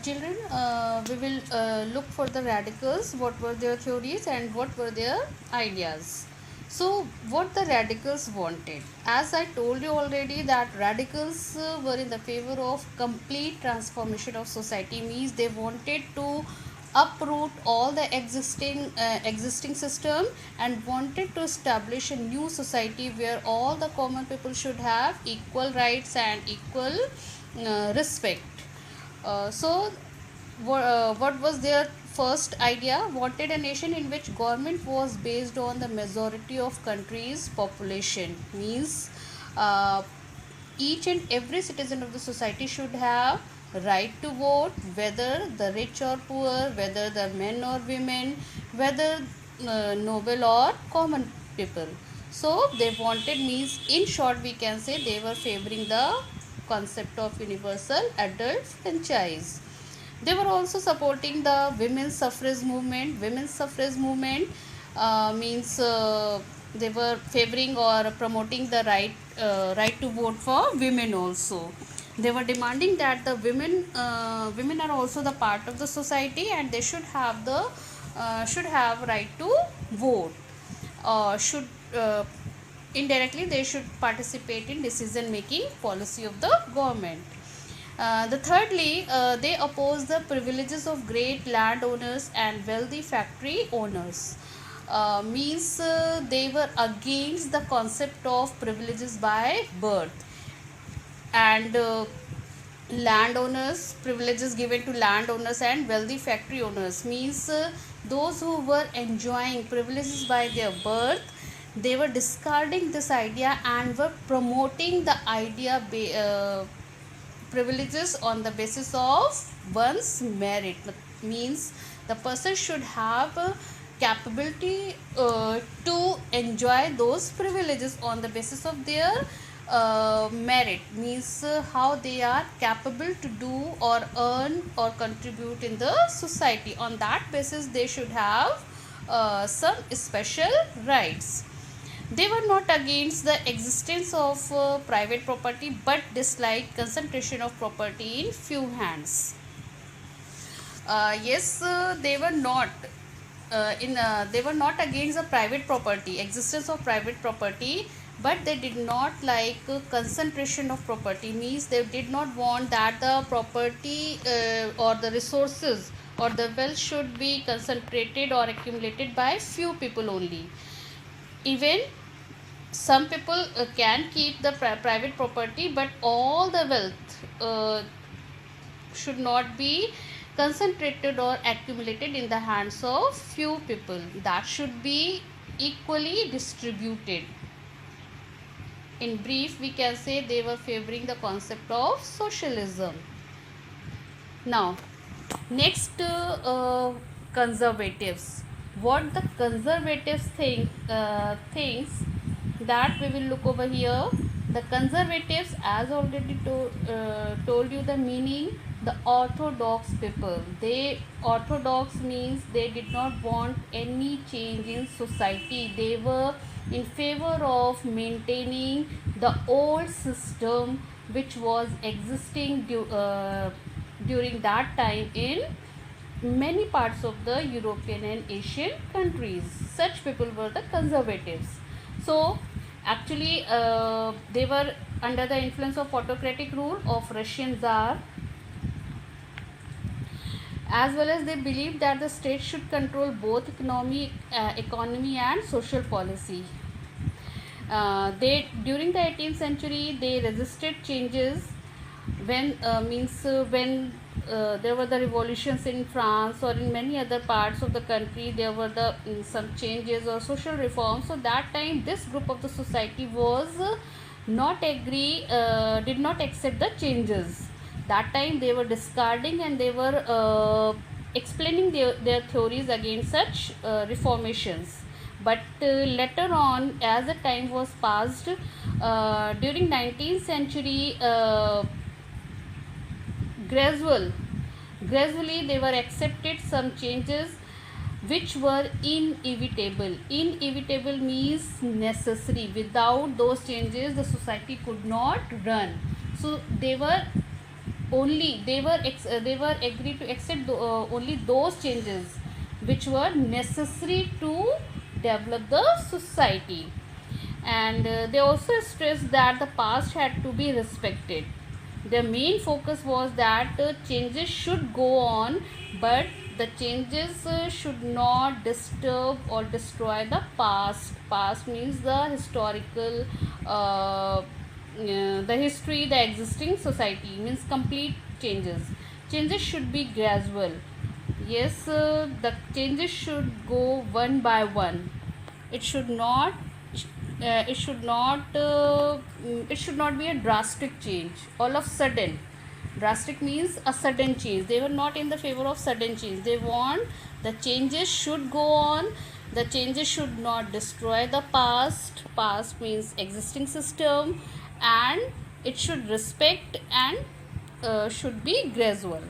Children, we will look for the radicals, what were their theories and what were their ideas. So, what the radicals wanted? As I told you already, that radicals were in the favor of complete transformation of society, means they wanted to uproot all the existing system and wanted to establish a new society where all the common people should have equal rights and equal respect. What was their first idea? Wanted a nation in which government was based on the majority of country's population. Means uh, each and every citizen of the society should have right to vote, whether the rich or poor, whether the men or women, whether noble or common people. So they wanted, means in short we can say they were favoring the concept of universal adult franchise. They were also supporting the women's suffrage movement. Women's suffrage movement means they were favoring or promoting the right to vote for women also. They were demanding that the women are also the part of the society and they should have right to vote. Should Indirectly they should participate in decision making policy of the government. The thirdly, they oppose the privileges of great landowners and wealthy factory owners. Means they were against the concept of privileges by birth and landowners, privileges given to landowners and wealthy factory owners. Means those who were enjoying privileges by their birth, they were discarding this idea and were promoting the idea privileges on the basis of one's merit. Means the person should have capability to enjoy those privileges on the basis of their merit. Means how they are capable to do or earn or contribute in the society. On that basis they should have some special rights. They were not against the existence of private property but disliked concentration of property in few hands. Yes, they were not against the private property, existence of private property, but they did not like concentration of property. Means they did not want that the property or the resources or the wealth should be concentrated or accumulated by few people only. Even some people can keep the private property, but all the wealth should not be concentrated or accumulated in the hands of few people. That should be equally distributed. In brief, we can say they were favoring the concept of socialism. Now, next, conservatives. What the conservatives thinks, that we will look over here. The conservatives, as already told you the meaning, the orthodox people. They orthodox means they did not want any change in society. They were in favor of maintaining the old system which was existing during that time in many parts of the European and Asian countries. Such people were the conservatives. So actually they were under the influence of autocratic rule of Russian Tsar, as well as they believed that the state should control both economy and social policy. They during the 18th century they resisted changes when there were the revolutions in France or in many other parts of the country. There were some changes or social reforms. So that time this group of the society was did not accept the changes. That time they were discarding and they were explaining their theories against such reformations. But later on, as the time was passed, during 19th century, gradually they were accepted some changes which were inevitable. Inevitable means necessary. Without those changes the society could not run. So they were they were agreed to accept only those changes which were necessary to develop the society. And they also stressed that the past had to be respected. Their main focus was that changes should go on, but the changes should not disturb or destroy the past. Past means the historical, the history, the existing society, means complete changes. Changes should be gradual. Yes, the changes should go one by one. It should not it should not be a drastic change all of sudden. Drastic means a sudden change. They were not in the favor of sudden change. They want the changes should go on. The changes should not destroy the past. Past means existing system, and it should respect and should be gradual.